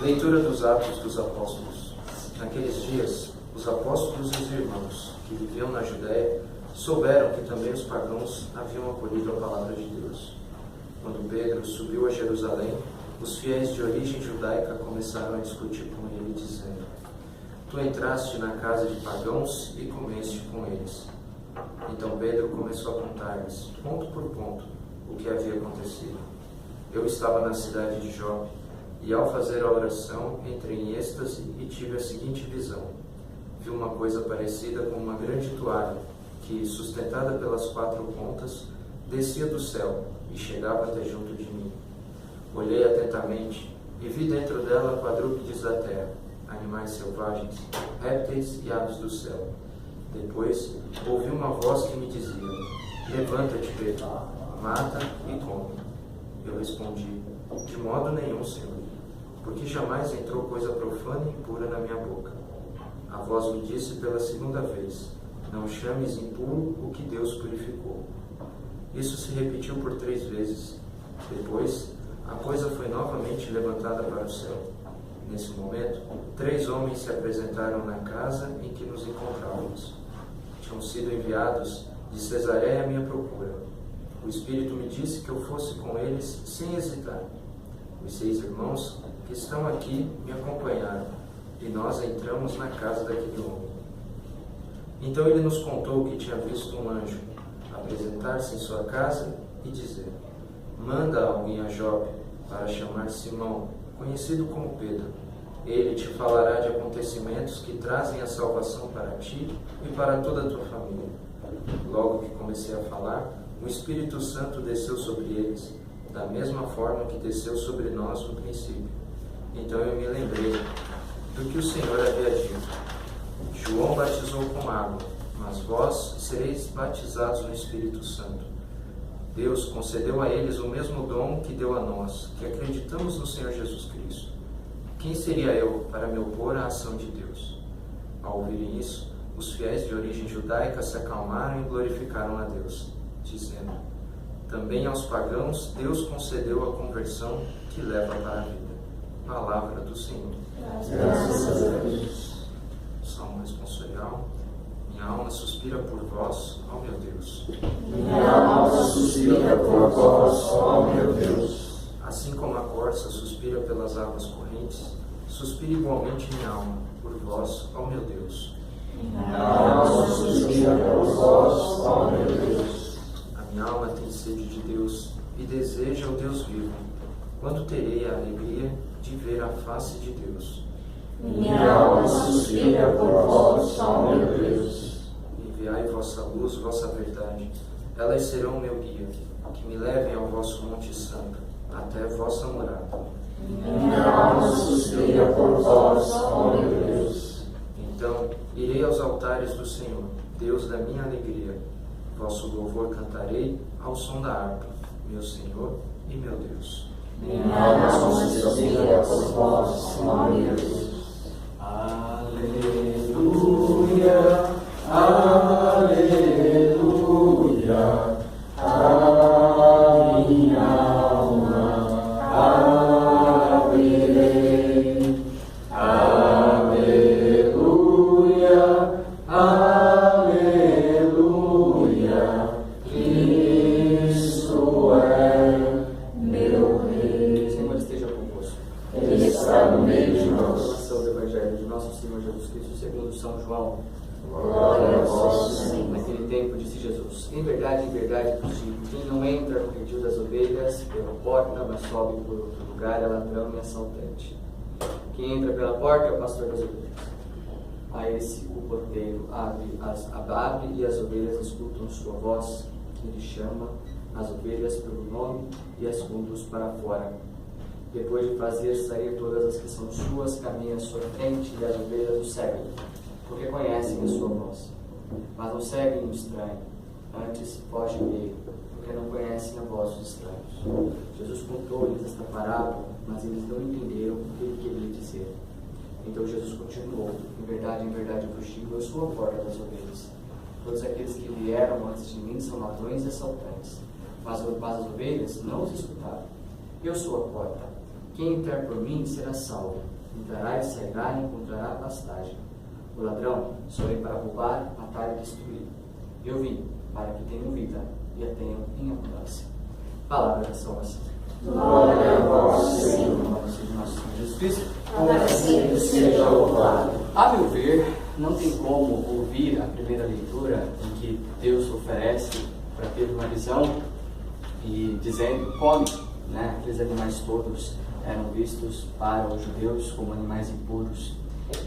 Leitura dos Atos dos Apóstolos. Naqueles dias, os apóstolos e os irmãos que viviam na Judéia souberam que também os pagãos haviam acolhido a palavra de Deus. Quando Pedro subiu a Jerusalém, os fiéis de origem judaica começaram a discutir com ele, dizendo: Tu entraste na casa de pagãos e comeste com eles. Então Pedro começou a contar-lhes, ponto por ponto, o que havia acontecido. Eu estava na cidade de Jope, e ao fazer a oração, entrei em êxtase e tive a seguinte visão. Vi uma coisa parecida com uma grande toalha, que, sustentada pelas 4 pontas, descia do céu e chegava até junto de mim. Olhei atentamente e vi dentro dela quadrúpedes da terra, animais selvagens, répteis e aves do céu. Depois ouvi uma voz que me dizia: Levanta-te, Pedro, mata e come. Eu respondi: De modo nenhum, Senhor, porque jamais entrou coisa profana e impura na minha boca. A voz me disse pela segunda vez: Não chames impuro o que Deus purificou. Isso se repetiu por 3 vezes. Depois, a coisa foi novamente levantada para o céu. Nesse momento, 3 homens se apresentaram na casa em que nos encontrávamos. Tinham sido enviados de Cesareia à minha procura. O Espírito me disse que eu fosse com eles sem hesitar. Os 6 irmãos que estão aqui me acompanharam, e nós entramos na casa daquele homem. Então ele nos contou que tinha visto um anjo apresentar-se em sua casa e dizer: Manda alguém a Jope para chamar Simão, conhecido como Pedro. Ele te falará de acontecimentos que trazem a salvação para ti e para toda a tua família. Logo que comecei a falar, o Espírito Santo desceu sobre eles, da mesma forma que desceu sobre nós no princípio. Então eu me lembrei do que o Senhor havia dito: João batizou com água, mas vós sereis batizados no Espírito Santo. Deus concedeu a eles o mesmo dom que deu a nós, que acreditamos no Senhor Jesus Cristo. Quem seria eu para me opor à ação de Deus? Ao ouvirem isso, os fiéis de origem judaica se acalmaram e glorificaram a Deus, dizendo: Também aos pagãos Deus concedeu a conversão que leva para a vida. Palavra do Senhor. Graças a Deus. Salmo responsorial. Minha alma suspira por vós, ó meu Deus. Minha alma suspira por vós, ó meu Deus. Assim como a corça suspira pelas águas correntes, suspira igualmente minha alma por vós, ó meu Deus. Minha alma suspira por vós, ó meu Deus. A minha alma tem sede de Deus e deseja o Deus vivo. Quando terei a alegria de ver a face de Deus? Minha alma suspira por vós, ó meu Deus. Enviai vossa luz, vossa verdade. Elas serão o meu guia, que me levem ao vosso monte santo, até vossa morada. Minha alma suspira por vós, ó meu Deus. Então irei aos altares do Senhor, Deus da minha alegria. Vosso louvor cantarei ao som da harpa, meu Senhor e meu Deus. Minha alma suspira por vós, ó meu Deus. Aleluia, aleluia, a minha alma abrirei. Aleluia, aleluia, Cristo é meu Rei. O Senhor esteja convosco. Ele está no meio de nós. Proclamação do Evangelho de nosso Senhor Jesus Cristo segundo São João. Glória a vós, Senhor. Naquele tempo disse Jesus: em verdade vos digo, quem não entra no redil das ovelhas pela porta, mas sobe por outro lugar, é ladrão e assaltante. Quem entra pela porta é o pastor das ovelhas. A esse o porteiro abre e as ovelhas escutam sua voz. Ele chama as ovelhas pelo nome e as conduz para fora. Depois de fazer sair todas as que são suas, caminha à sua frente e as ovelhas o seguem, porque conhecem a sua voz. Mas não seguem o estranho, antes fogem dele, porque não conhecem a voz dos estranhos. Jesus contou-lhes esta parábola, mas eles não entenderam o que ele queria dizer. Então Jesus continuou: em verdade vos digo, eu sou a porta das ovelhas. Todos aqueles que vieram antes de mim são ladrões e assaltantes, mas as ovelhas não os escutaram. Eu sou a porta. Quem entrar por mim será salvo. Entrará e sairá e encontrará pastagem. O ladrão só vem para roubar, matar e destruir. Eu vim para que tenham vida e a tenham em abundância. Palavra da salvação. Glória a vós, Senhor. Em nome de nosso Senhor Jesus Cristo. Agradecido seja louvado. A meu ver, não tem como ouvir a primeira leitura em que Deus oferece para ter uma visão e dizendo, come, né? Aqueles animais todos eram vistos para os judeus como animais impuros.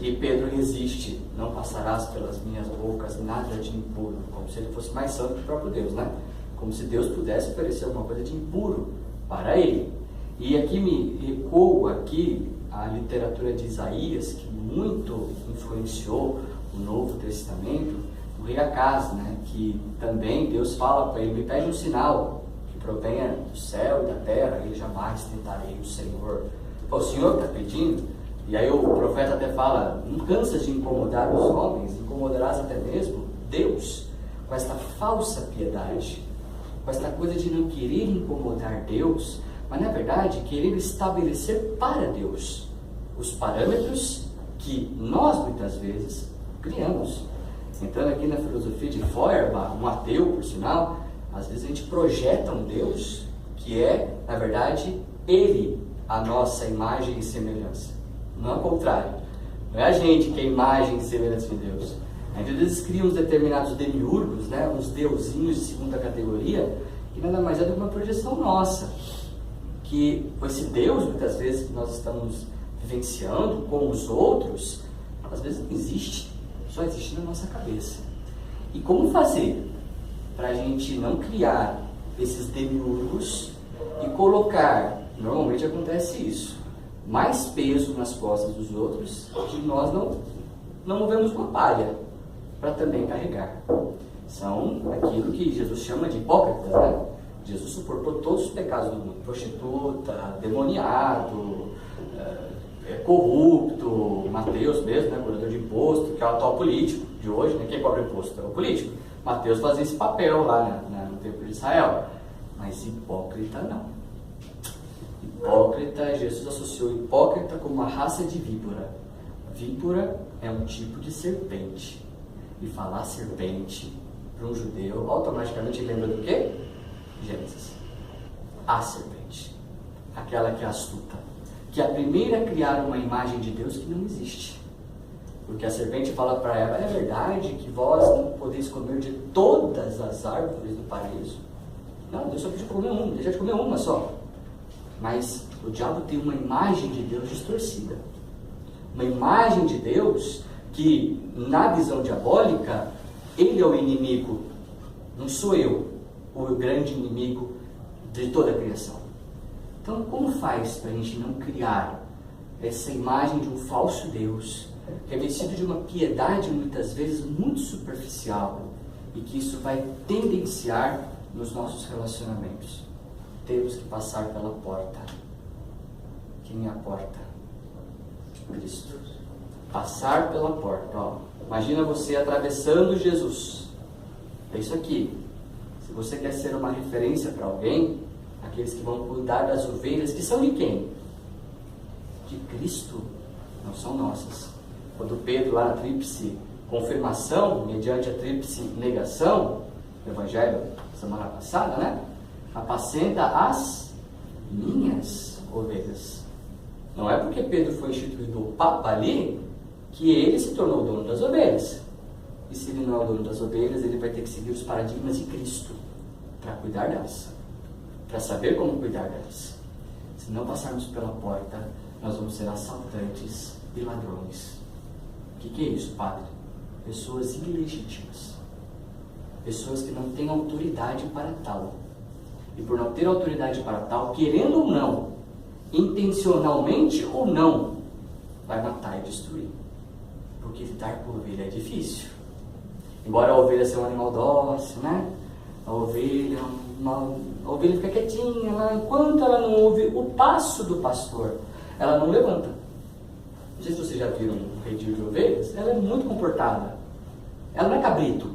E Pedro resiste, não passarás pelas minhas bocas nada de impuro, como se ele fosse mais santo que o próprio Deus, né? Como se Deus pudesse oferecer alguma coisa de impuro para ele. E aqui me ecoa aqui a literatura de Isaías, que muito influenciou o Novo Testamento, o rei Acaz, né? Que também Deus fala para ele, me pede um sinal que provenha do céu e da terra, e jamais tentarei o Senhor. O Senhor está pedindo. E aí o profeta até fala, não cansas de incomodar os homens, incomodarás até mesmo Deus, com esta falsa piedade, com esta coisa de não querer incomodar Deus, mas na verdade querer estabelecer para Deus os parâmetros que nós muitas vezes criamos. Entrando aqui na filosofia de Feuerbach, um ateu por sinal, às vezes a gente projeta um Deus que é, na verdade, Ele, a nossa imagem e semelhança. Não é o contrário. Não é a gente que é a imagem e semelhança de Deus. A gente às vezes cria uns determinados demiurgos, né? Uns deusinhos de segunda categoria, que nada mais é do que uma projeção nossa. Que esse Deus, muitas vezes, que nós estamos vivenciando com os outros, às vezes não existe. Só existe na nossa cabeça. E como fazer para a gente não criar esses demiurgos e colocar, normalmente acontece isso, mais peso nas costas dos outros que nós não movemos uma palha para também carregar. São aquilo que Jesus chama de hipócritas, né? Jesus suportou todos os pecados do mundo, prostituta, demoniado, corrupto, Mateus mesmo, né? Cobrador de imposto, que é o atual político de hoje, né? Quem cobra imposto é o político. Mateus fazia esse papel lá no templo de Israel, mas hipócrita não. Hipócrita, Jesus associou hipócrita com uma raça de víbora. Víbora é um tipo de serpente. E falar serpente para um judeu, automaticamente lembra do quê? Gênesis. A serpente. Aquela que é astuta. Que é a primeira a criar uma imagem de Deus que não existe. Porque a serpente fala para ela, é verdade que vós não podeis comer de todas as árvores do paraíso? Não, Deus só pediu comer uma, deixa de comer uma só. Mas o diabo tem uma imagem de Deus distorcida. Uma imagem de Deus que, na visão diabólica, ele é o inimigo. Não sou eu o grande inimigo de toda a criação. Então, como faz para a gente não criar essa imagem de um falso Deus, revestido de uma piedade muitas vezes muito superficial, e que isso vai tendenciar nos nossos relacionamentos? Temos que passar pela porta. Quem é a porta? Cristo. Passar pela porta. Ó, imagina você atravessando Jesus. É isso aqui. Se você quer ser uma referência para alguém, aqueles que vão cuidar das ovelhas, que são de quem? De Cristo. Não são nossas. Quando Pedro, lá na tríplice confirmação, mediante a tríplice negação, no Evangelho, semana passada, né? Apacenta as minhas ovelhas. Não é porque Pedro foi instituído o Papa ali que ele se tornou o dono das ovelhas. E se ele não é o dono das ovelhas, ele vai ter que seguir os paradigmas de Cristo para cuidar delas, para saber como cuidar delas. Se não passarmos pela porta, nós vamos ser assaltantes e ladrões. O que é isso, padre? Pessoas ilegítimas. Pessoas que não têm autoridade para tal. E por não ter autoridade para tal, querendo ou não, intencionalmente ou não, vai matar e destruir. Porque lidar com a ovelha é difícil. Embora a ovelha seja um animal dócil, né? A ovelha fica quietinha lá, enquanto ela não ouve o passo do pastor, ela não levanta. Não sei se vocês já viram um redil de ovelhas, ela é muito comportada. Ela não é cabrito,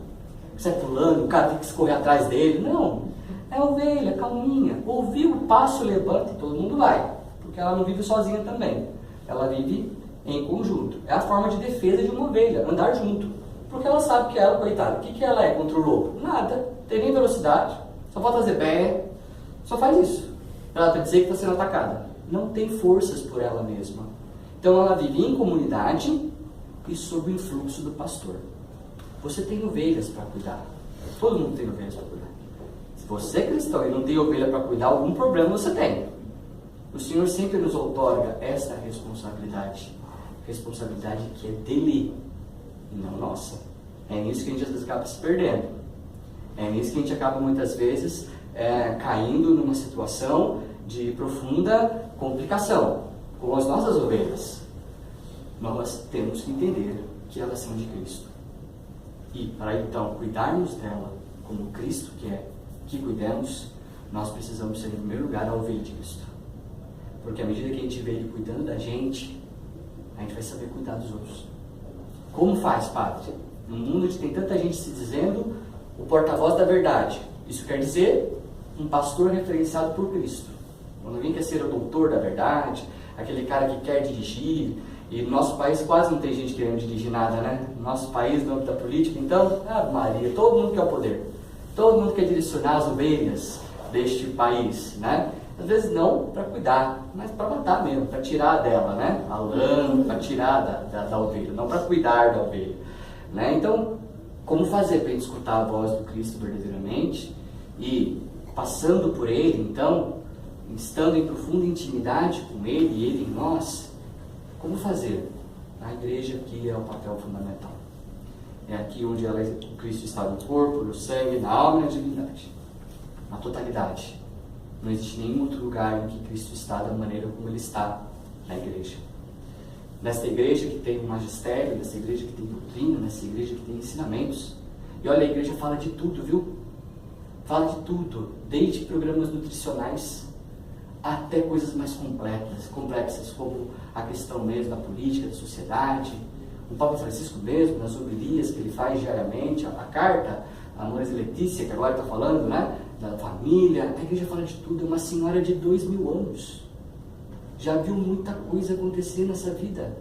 sai pulando, o cara tem que escorrer atrás dele. Não, é ovelha, calminha. Ouviu o passo, levanta e todo mundo vai. porque ela não vive sozinha também. Ela vive em conjunto. É a forma de defesa de uma ovelha, andar junto. Porque ela sabe que ela, coitada, o que ela é contra o lobo? Nada, tem nem velocidade, só pode fazer pé, só faz isso. Ela para dizer que está sendo atacada. Não tem forças por ela mesma. Então ela vive em comunidade e sob o influxo do pastor. Você tem ovelhas para cuidar. Todo mundo tem ovelhas para cuidar. Se você é cristão e não tem ovelha para cuidar, algum problema você tem. O Senhor sempre nos outorga esta responsabilidade. Responsabilidade que é dele e não nossa. É nisso que a gente às vezes acaba se perdendo. É nisso que a gente acaba muitas vezes caindo numa situação de profunda complicação com as nossas ovelhas. Nós temos que entender que elas são de Cristo. E para então cuidarmos dela como Cristo quer que cuidemos, nós precisamos ser em primeiro lugar a ovelha de Cristo. Porque à medida que a gente vê Ele cuidando da gente, a gente vai saber cuidar dos outros. Como faz, Padre? No mundo onde tem tanta gente se dizendo o porta-voz da verdade. Isso quer dizer um pastor referenciado por Cristo. Quando alguém quer ser o doutor da verdade, aquele cara que quer dirigir, e no nosso país quase não tem gente querendo dirigir nada, né? No nosso país, no âmbito da política, então, Maria, todo mundo quer o poder. Todo mundo quer direcionar as ovelhas deste país, né? Às vezes não para cuidar, mas para matar mesmo, para tirar dela, né? A lã, para tirar da ovelha, não para cuidar da ovelha, né? Então, como fazer para escutar a voz do Cristo verdadeiramente e passando por Ele, então, estando em profunda intimidade com Ele e Ele em nós, como fazer? A igreja aqui é o papel fundamental. É aqui onde o Cristo está no corpo, no sangue, na alma e na divindade. Na totalidade. Não existe nenhum outro lugar em que Cristo está da maneira como Ele está na igreja. Nesta igreja que tem um magistério, nessa igreja que tem doutrina, nessa igreja que tem ensinamentos. E olha, a igreja fala de tudo, viu? Fala de tudo, desde programas nutricionais até coisas mais complexas, como a questão mesmo da política, da sociedade. O Papa Francisco mesmo, nas homilias que ele faz diariamente, a carta, a Mãe Letícia, que agora está falando, né, da família, a igreja fala de tudo. É uma senhora de 2000 anos. Já viu muita coisa acontecer nessa vida.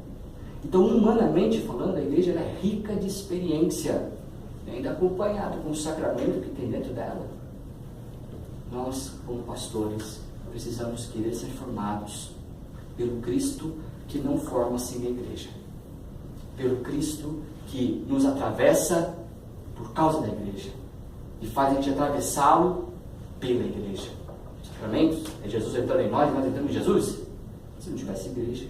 Então, humanamente falando, a igreja é rica de experiência, ainda acompanhada com o sacramento que tem dentro dela. Nós, como pastores, precisamos querer ser formados pelo Cristo que não forma-se na igreja. Pelo Cristo que nos atravessa por causa da igreja e faz a gente atravessá-lo pela igreja. Os sacramentos é Jesus entrando em nós e nós entrando em Jesus. Se não tivesse igreja,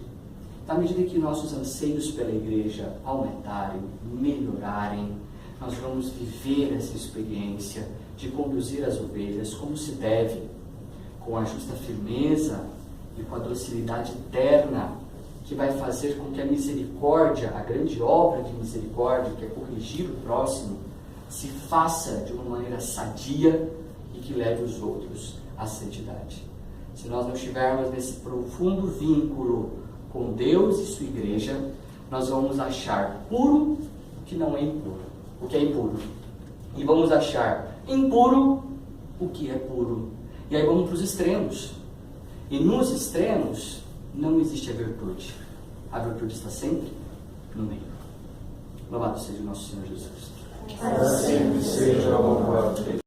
à medida que nossos anseios pela igreja aumentarem, melhorarem, nós vamos viver essa experiência de conduzir as ovelhas como se deve, com a justa firmeza e com a docilidade eterna, que vai fazer com que a misericórdia, a grande obra de misericórdia, que é corrigir o próximo, se faça de uma maneira sadia e que leve os outros à santidade. Se nós não estivermos nesse profundo vínculo com Deus e sua igreja, nós vamos achar puro o que não é impuro, o que é impuro. E vamos achar impuro o que é puro. E aí vamos para os extremos. E nos extremos não existe a virtude. A virtude está sempre no meio. Louvado seja o nosso Senhor Jesus Cristo. Assim seja louvado.